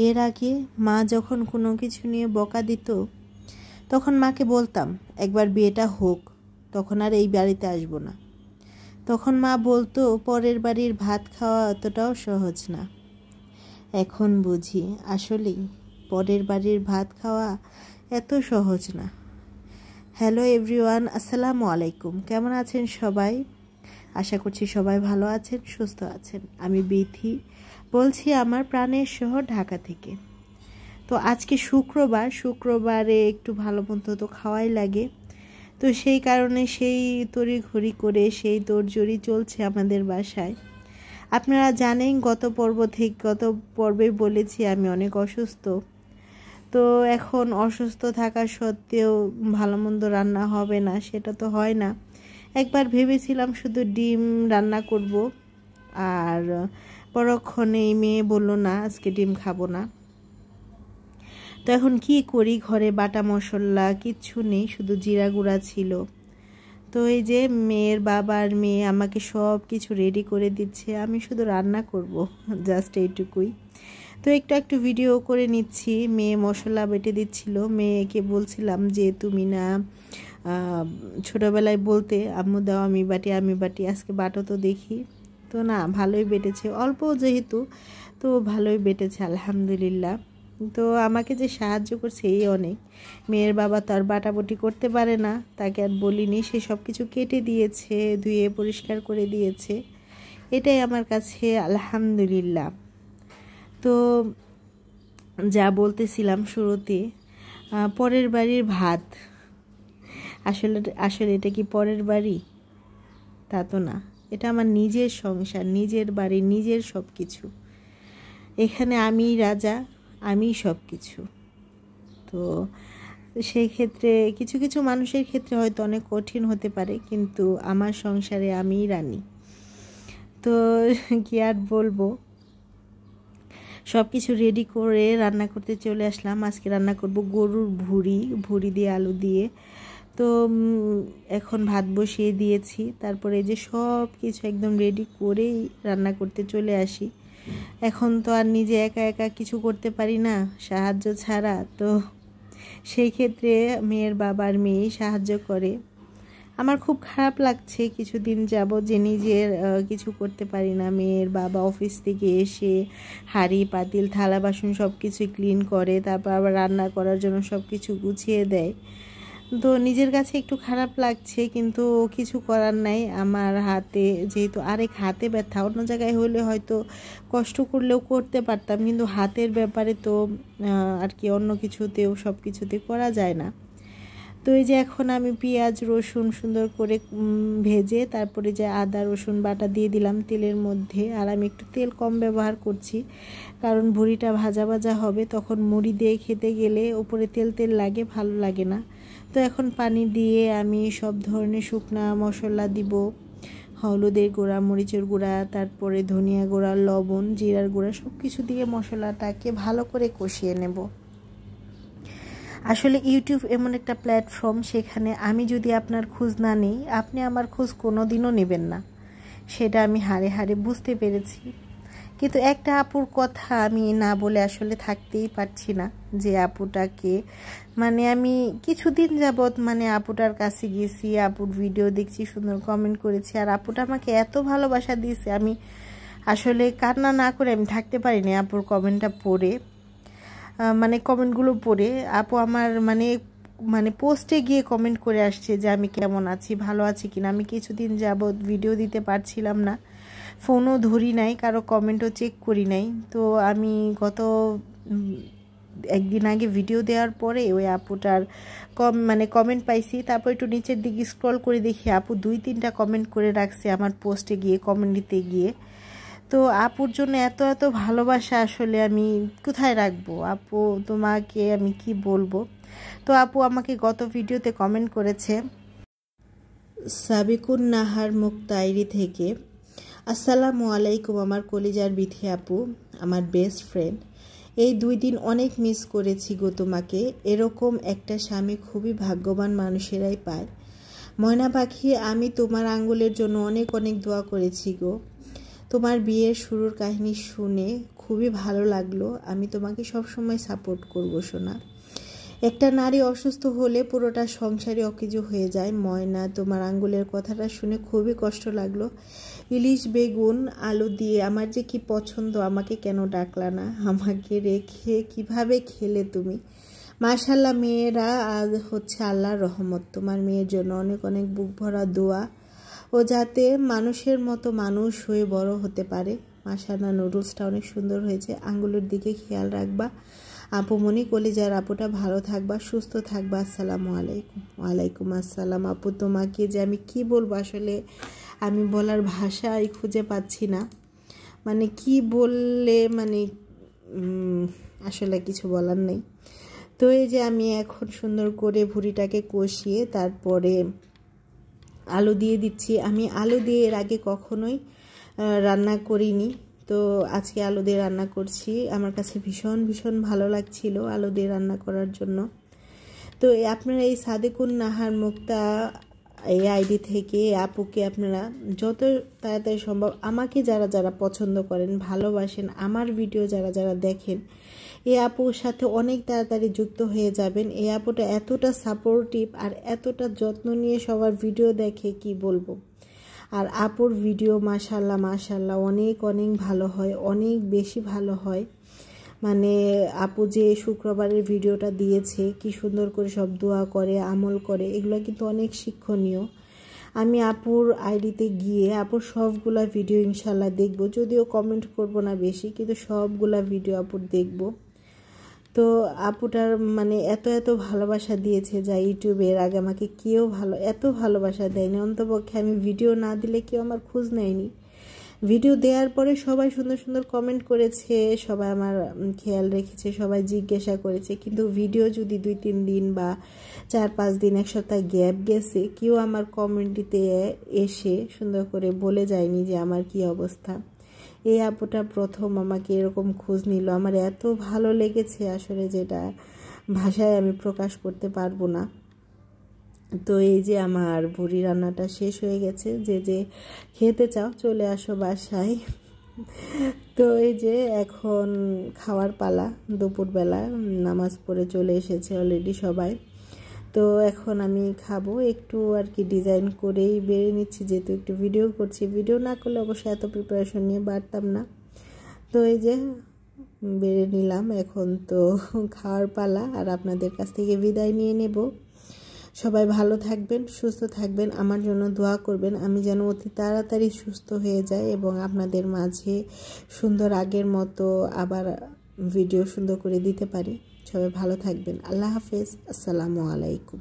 এর আগে মা যখন কোনো কিছু নিয়ে বকা দিত তখন মাকে বলতাম একবার বিয়েটা হোক, তখন আর এই বাড়িতে আসবো না। তখন মা বলতো পরের বাড়ির ভাত খাওয়া অতটাও সহজ না। এখন বুঝি আসলেই পরের বাড়ির ভাত খাওয়া এত সহজ না। হ্যালো এভরিওয়ান, আসসালামু আলাইকুম। কেমন আছেন সবাই? আশা করছি সবাই ভালো আছেন, সুস্থ আছেন। আমি বিথি বলছি আমার প্রাণের শহর ঢাকা থেকে। তো আজকে শুক্রবারে একটু ভালো মন্দ তো খাওয়াই লাগে। তো সেই কারণে সেই তড়িঘড়ি করে সেই তোড়জোড়ি চলছে আমাদের বাসায়। আপনারা জানেন গত পর্বে বলেছি আমি অনেক অসুস্থ। তো এখন অসুস্থ থাকা সত্ত্বেও ভালো মন্দ রান্না হবে না সেটা তো হয় না। একবার ভেবেছিলাম শুধু ডিম রান্না করব, আর পরক্ষণে মেয়ে বলল না আজকে ডিম খাবো না। তো এখন কি করি, ঘরে বাটা মশলা কিচ্ছু নেই, শুধু জিরা গুঁড়া ছিল। তো এই যে মেয়ের বাবা আর মেয়ে আমাকে সব কিছু রেডি করে দিচ্ছে, আমি শুধু রান্না করব, জাস্ট এইটুকুই। তো একটু ভিডিও করে নিচ্ছি। মেয়ে মশলা বেটে দিচ্ছিল, মেয়েকে বলছিলাম যে তুমি না ছোটোবেলায় বলতে আম্মু দাও আমি বাটি, আজকে বাটো তো দেখি। তো না, ভালোই বেটেছে, অল্প যেহেতু, তো ভালোই বেটেছে আলহামদুলিল্লাহ। তো আমাকে যে সাহায্য করছে এই অনেক। মেয়ের বাবা তো আর বাটাবটি করতে পারে না, তাকে আর বলিনি, সে সব কিছু কেটে দিয়েছে, ধুয়ে পরিষ্কার করে দিয়েছে। এটাই আমার কাছে আলহামদুলিল্লাহ। তো যা বলতেছিলাম শুরুতে, পরের বাড়ির ভাত, আসলে এটা কি পরের বাড়ি? তা তো না, এটা আমার নিজের সংসার, নিজের বাড়ি, নিজের সব কিছু। এখানে আমি রাজা, আমি সব কিছু। তো সেই ক্ষেত্রে কিছু কিছু মানুষের ক্ষেত্রে হয়তো অনেক কঠিন হতে পারে, কিন্তু আমার সংসারে আমিই রানী। তো কি আর বলবো, সব কিছু রেডি করে রান্না করতে চলে আসলাম। আজকে রান্না করব গরুর ভুড়ি দিয়ে আলু দিয়ে। তো এখন ভাত বসিয়ে দিয়েছি, তারপরে যে সব কিছু একদম রেডি করেই রান্না করতে চলে আসি। এখন তো আর নিজে একা একা কিছু করতে পারি না সাহায্য ছাড়া। তো সেই ক্ষেত্রে মেয়ের বাবার মেয়ে সাহায্য করে। আমার খুব খারাপ লাগছে কিছুদিন যাবত যে নিজের কিছু করতে পারি না। মেয়ের বাবা অফিস থেকে এসে হাঁড়ি পাতিল থালা বাসন সব কিছু ক্লিন করে, তারপর আবার রান্না করার জন্য সব কিছু গুছিয়ে দেয়। তো নিজের কাছে একটু খারাপ লাগছে, কিন্তু কিছু করার নাই। আমার হাতে যেহেতু আরেক হাতে ব্যথা, অন্য জায়গায় হলে হয়তো কষ্ট করলেও করতে পারতাম, কিন্তু হাতের ব্যাপারে তো আর কি অন্য কিছুতেও সব কিছুতে করা যায় না। তো এই যে এখন আমি পেঁয়াজ রসুন সুন্দর করে ভেজে তারপরে যে আদা রসুন বাটা দিয়ে দিলাম তেলের মধ্যে। আর আমি একটু তেল কম ব্যবহার করছি, কারণ ভুড়িটা ভাজা ভাজা হবে, তখন মুড়ি দিয়ে খেতে গেলে উপরে তেল লাগে, ভালো লাগে না। তো এখন পানি দিয়ে আমি সব ধরনের শুকনা মশলা দিব, হলুদের গুঁড়া, মরিচের গুঁড়া, তারপরে ধনিয়া গুঁড়া, লবণ, জিরার গুঁড়া, সব কিছু দিয়ে মশলাটাকে ভালো করে কষিয়ে নেব। আসলে ইউটিউব এমন একটা প্ল্যাটফর্ম, সেখানে আমি যদি আপনার খোঁজ না নিই, আপনি আমার খোঁজ কোনো দিনও নেবেন না, সেটা আমি হাড়ে হাড়ে বুঝতে পেরেছি। কিন্তু একটা আপুর কথা আমি না বলে আসলে থাকতেই পারছি না, যে আপুটাকে আমি কিছুদিন যাবৎ আপুটার কাছে গেছি, আপুর ভিডিও দেখছি, সুন্দর কমেন্ট করেছি, আর আপুটা আমাকে এত ভালোবাসা দিয়েছে, আমি আসলে কান্না না করে আমি থাকতে পারিনি আপুর কমেন্টটা পড়ে। কমেন্টগুলো পড়ে আপু আমার পোস্টে গিয়ে কমেন্ট করে আসছে যে আমি কেমন আছি, ভালো আছি কিনা। আমি কিছুদিন যাবৎ ভিডিও দিতে পারছিলাম না, ফোনও ধরি নাই, কারো কমেন্টও চেক করি নাই। তো আমি গত একদিন আগে ভিডিও দেওয়ার পরে ওই আপুটার কমেন্ট পাইছি। তারপর একটু নিচের দিকে স্ক্রল করে দেখি আপু 2-3টা কমেন্ট করে রাখছে আমার পোস্টে গিয়ে, কমেন্ট দিতে গিয়ে। তো আপুর জন্য এত এত ভালোবাসা আসলে আমি কোথায় রাখবো আপু, তোমাকে আমি কি বলবো। তো আপু আমাকে গত ভিডিওতে কমেন্ট করেছে সাবিকুন নাহার মুক্তাইরি থেকে, আসসালামু আলাইকুম আমার কলিজার বিথি আপু, আমার বেস্ট ফ্রেন্ড। এই 2 দিন অনেক মিস করেছি গো তোমাকে। এরকম একটা স্বামী খুবই ভাগ্যবান মানুষেরাই পায়। ময়না পাখি, আমি তোমার আঙ্গুলের জন্য অনেক অনেক দোয়া করেছি গো। তোমার বিয়ের শুরুর কাহিনী শুনে খুবই ভালো লাগলো। আমি তোমাকে সবসময় সাপোর্ট করবো সোনা। একটা নারী অসুস্থ হলে পুরোটা সংসারই অকেজো হয়ে যায়। ময়না, তোমার আঙ্গুলের কথাটা শুনে খুবই কষ্ট লাগলো। ইলিশ বেগুন আলু দিয়ে আমার যে কি পছন্দ, আমাকে কেন ডাকলা না? আমাকে রেখে কিভাবে খেলে তুমি? মাশাআল্লাহ, মেয়েরা আজ হচ্ছে আল্লাহর রহমত। তোমার মেয়ের জন্য অনেক অনেক বুক ভরা দোয়া, ও যাতে মানুষের মতো মানুষ হয়ে বড় হতে পারে। মাশাআল্লাহ, নুডলসটা অনেক সুন্দর হয়েছে। আঙ্গুলের দিকে খেয়াল রাখবা। আপুমনি, কলিজার আপুটা ভালো থাকবা, সুস্থ থাকবা। আসসালামু আলাইকুম। ওয়ালাইকুম আসসালাম। আপু, তোমাকে যে আমি কি বলবো, আসলে আমি বলার ভাষাই খুঁজে পাচ্ছি না। মানে কি বললে মানে আসলে কিছু বলার নেই। তো এই যে আমি এখন সুন্দর করে ভুঁড়িটাকে কষিয়ে তারপরে আলু দিয়ে দিচ্ছি। আমি আলু দিয়ে এর আগে কখনোই রান্না করিনি, তো আজকে আলু দিয়ে রান্না করছি। আমার কাছে ভীষণ ভীষণ ভালো লাগছিল আলু দিয়ে রান্না করার জন্য। তো আপনারা এই সাদেকুন নাহার মুক্তা এই আইডি থেকে আপুকে আপনারা যত তাড়াতাড়ি সম্ভব, আমাকে যারা যারা পছন্দ করেন, ভালোবাসেন, আমার ভিডিও যারা যারা দেখেন, এই আপুর সাথে অনেক তাড়াতাড়ি যুক্ত হয়ে যাবেন। এই আপুটা এতটা সাপোর্টিভ আর এতটা যত্ন নিয়ে সবার ভিডিও দেখে কি বলবো। আর আপুর ভিডিও মাশাআল্লাহ মাশাআল্লাহ অনেক অনেক ভালো হয়, অনেক বেশি ভালো হয়। মানে আপু যে শুক্রবারের ভিডিওটা দিয়েছে, কি সুন্দর করে সব দোয়া করে, আমল করে, এগুলো কিন্তু অনেক শিক্ষণীয়। আমি আপুর আইডিতে গিয়ে আপুর সবগুলা ভিডিও ইনশাল্লাহ দেখব, যদিও কমেন্ট করব না বেশি, কিন্তু সবগুলা ভিডিও আপুর দেখব। তো আপুটার মানে এত এত ভালোবাসা দিয়েছে যা ইউটিউবে এর আগে আমাকে কেউ এত ভালোবাসা দেয়নি। অন্তপক্ষে আমি ভিডিও না দিলে কেউ আমার খোঁজ নেয়নি। ভিডিও দেওয়ার পরে সবাই সুন্দর সুন্দর কমেন্ট করেছে, সবাই আমার খেয়াল রেখেছে, সবাই জিজ্ঞাসা করেছে। কিন্তু ভিডিও যদি 2-3 দিন বা 4-5 দিন, এক সপ্তাহ গ্যাপ গেছে, কেউ আমার কমেন্টিতে এসে সুন্দর করে বলে যায়নি যে আমার কি অবস্থা। এই আপুটা প্রথম আমাকে এরকম খোঁজ নিল, আমার এত ভালো লেগেছে আসলে, যেটা ভাষায় আমি প্রকাশ করতে পারবো না। তো এই যে আমার ভুড়ি রান্নাটা শেষ হয়ে গেছে। যে যে খেতে চাও চলে আসো বাসায়। তো এই যে এখন খাওয়ার পালা, দুপুরবেলা নামাজ পড়ে চলে এসেছে অলরেডি সবাই। তো এখন আমি খাবো, একটু আর কি ডিজাইন করেই বেড়ে নিচ্ছি, যেহেতু একটু ভিডিও করছি। ভিডিও না করলে অবশ্যই এত প্রিপারেশন নিয়ে বাড়তাম না। তো এই যে বেড়ে নিলাম, এখন তো খাওয়ার পালা। আর আপনাদের কাছ থেকে বিদায় নিয়ে নেব। সবাই ভালো থাকবেন, সুস্থ থাকবেন, আমার জন্য দোয়া করবেন, আমি যেন অতি তাড়াতাড়ি সুস্থ হয়ে যাই এবং আপনাদের মাঝে সুন্দর আগের মতো আবার ভিডিও সুন্দর করে দিতে পারি। সবাই ভালো থাকবেন। আল্লাহ হাফেজ। আসসালামু আলাইকুম।